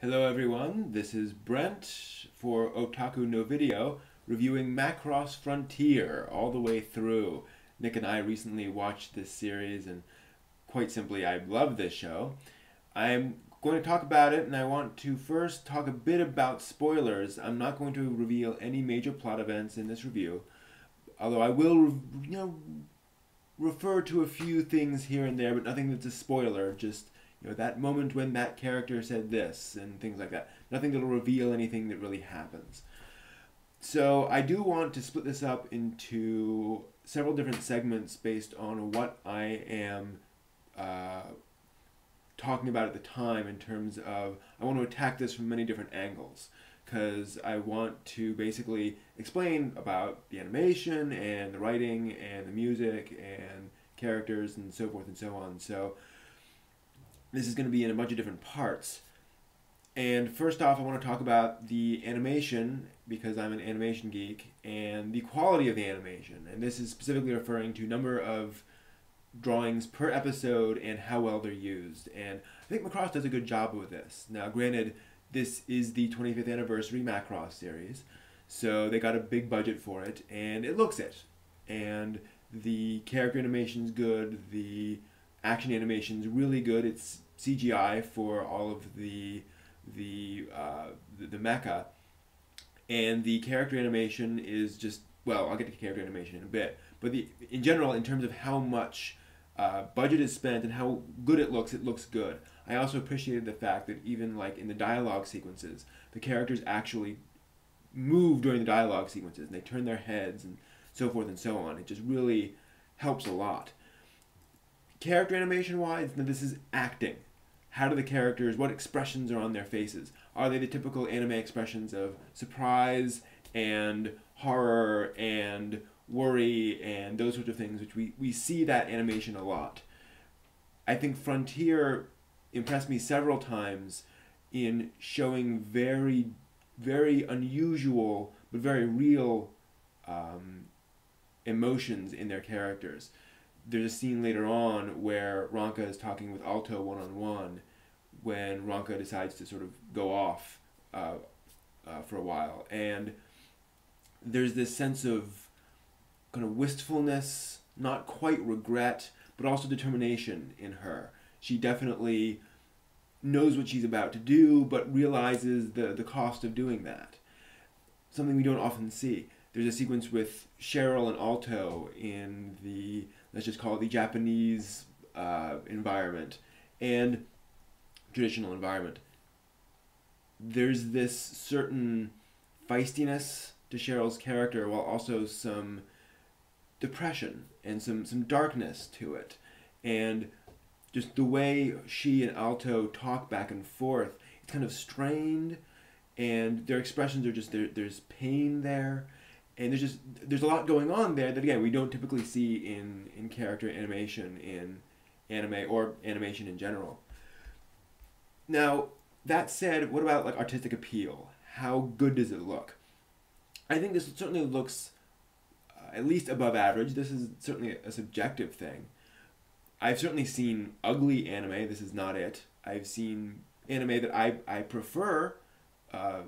Hello everyone, this is Brent for Otaku no Video reviewing Macross Frontier all the way through. Nick and I recently watched this series and quite simply I love this show. I'm going to talk about it and I want to first talk a bit about spoilers. I'm not going to reveal any major plot events in this review, although I will refer to a few things here and there, but nothing that's a spoiler, just that moment when that character said this and things like that. Nothing that'll reveal anything that really happens. So I do want to split this up into several different segments based on what I am talking about at the time in terms of, I want to attack this from many different angles because I want to basically explain about the animation and the writing and the music and characters and so forth and so on. So this is going to be in a bunch of different parts. And first off, I want to talk about the animation, because I'm an animation geek, and the quality of the animation. And this is specifically referring to number of drawings per episode and how well they're used. And I think Macross does a good job with this. Now, granted, this is the 25th Anniversary Macross series, so they got a big budget for it, and it looks it. And the character animation's good, the action animation's really good. It's CGI for all of the mecha, and the character animation is just, well, I'll get to character animation in a bit, but in general, in terms of how much budget is spent and how good it looks good. I also appreciated the fact that even like in the dialogue sequences, the characters actually move during the dialogue sequences, and they turn their heads and so forth and so on. It just really helps a lot. Character animation wise, this is acting. How do the characters, what expressions are on their faces? Are they the typical anime expressions of surprise and horror and worry and those sorts of things, which we see that animation a lot. I think Frontier impressed me several times in showing very, very unusual but very real emotions in their characters. There's a scene later on where Ranka is talking with Alto one-on-one when Ranka decides to sort of go off for a while. And there's this sense of kind of wistfulness, not quite regret, but also determination in her. She definitely knows what she's about to do, but realizes the cost of doing that. Something we don't often see. There's a sequence with Cheryl and Alto in the, let's just call it the Japanese environment and traditional environment. There's this certain feistiness to Cheryl's character while also some depression and some darkness to it. And just the way she and Alto talk back and forth, it's kind of strained, and their expressions are just, there's pain there. And there's a lot going on there that, again, we don't typically see in character animation in anime or animation in general. Now, that said, what about like artistic appeal? How good does it look? I think this certainly looks at least above average. This is certainly a subjective thing. I've certainly seen ugly anime. This is not it. I've seen anime that I prefer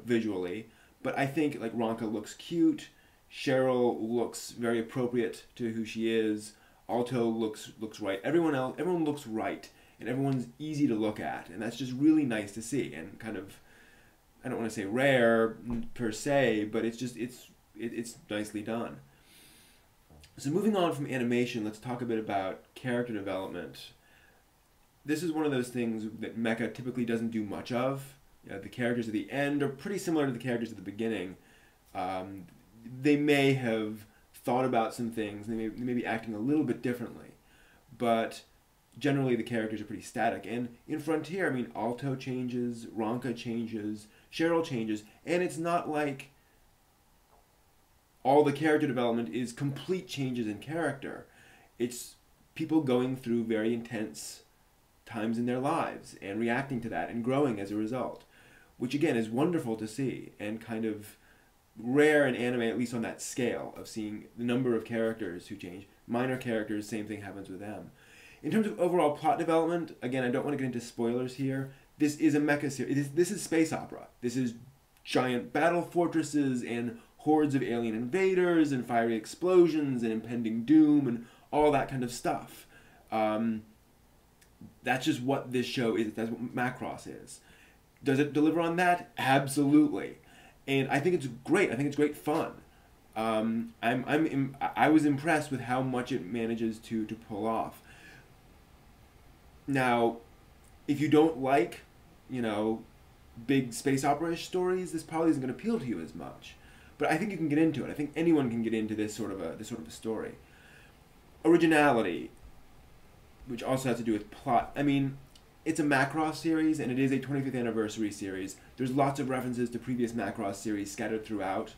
visually, but I think like Ranka looks cute. Cheryl looks very appropriate to who she is. Alto looks right. Everyone looks right, and everyone's easy to look at, and that's just really nice to see, and kind of, I don't want to say rare per se, but it's nicely done. So moving on from animation, let's talk a bit about character development. This is one of those things that mecha typically doesn't do much of. The characters at the end are pretty similar to the characters at the beginning. They may have thought about some things, they may be acting a little bit differently, but generally the characters are pretty static. And in Frontier, I mean, Alto changes, Ranka changes, Cheryl changes, and it's not like all the character development is complete changes in character. It's people going through very intense times in their lives and reacting to that and growing as a result, which again is wonderful to see and kind of rare in anime, at least on that scale of seeing the number of characters who change. Minor characters, same thing happens with them. In terms of overall plot development, again, I don't want to get into spoilers here. this is a mecha series. This is space opera. This is giant battle fortresses and hordes of alien invaders and fiery explosions and impending doom and all that kind of stuff. That's just what this show is. That's what Macross is. Does it deliver on that? Absolutely. And I think it's great. I think it's great fun. I was impressed with how much it manages to pull off. Now, if you don't like, you know, big space opera-ish stories, this probably isn't going to appeal to you as much. But I think you can get into it. I think anyone can get into this sort of a story. Originality, which also has to do with plot. I mean, it's a Macross series, and it is a 25th anniversary series. There's lots of references to previous Macross series scattered throughout,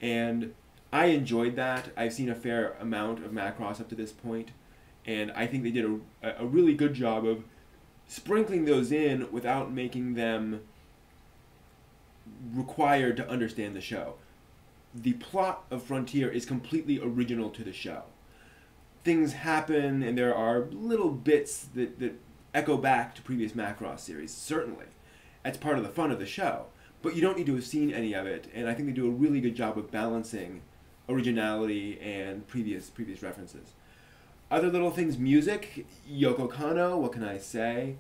and I enjoyed that. I've seen a fair amount of Macross up to this point, and I think they did a really good job of sprinkling those in without making them required to understand the show. The plot of Frontier is completely original to the show. Things happen, and there are little bits that echo back to previous Macross series, certainly. That's part of the fun of the show. But you don't need to have seen any of it, and I think they do a really good job of balancing originality and previous references. Other little things, music. Yoko Kanno, what can I say?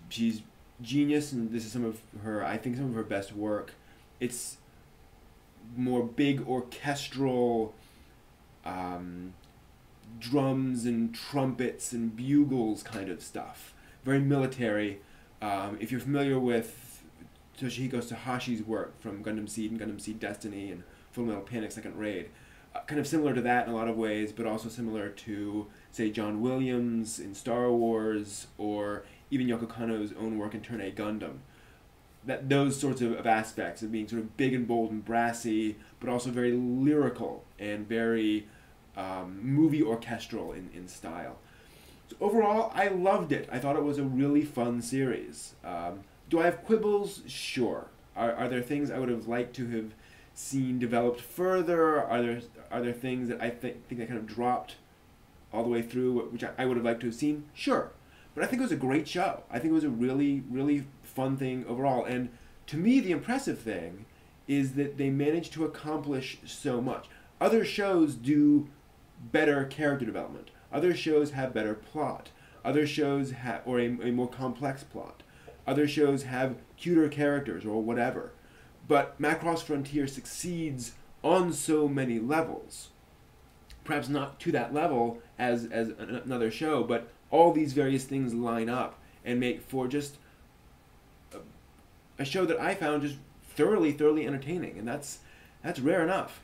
She's genius, and this is some of her best work. It's more big orchestral drums and trumpets and bugles kind of stuff. Very military. If you're familiar with Toshihiko Sahashi's work from Gundam Seed and Gundam Seed Destiny and Fullmetal Panic Second Raid, kind of similar to that in a lot of ways, but also similar to, say, John Williams in Star Wars, or even Yoko Kanno's own work in Turn A Gundam. Those sorts of aspects of being sort of big and bold and brassy, but also very lyrical and very movie orchestral in style. So overall, I loved it. I thought it was a really fun series. Do I have quibbles? Sure. Are there things I would have liked to have seen developed further? Are there things that I think I kind of dropped all the way through, which I would have liked to have seen? Sure. But I think it was a great show. I think it was a really, really fun thing overall. And to me, the impressive thing is that they managed to accomplish so much. Other shows do better character development. Other shows have better plot. Other shows have, or a more complex plot. Other shows have cuter characters or whatever. But Macross Frontier succeeds on so many levels. Perhaps not to that level as another show, but all these various things line up and make for just a show that I found just thoroughly entertaining, and that's rare enough.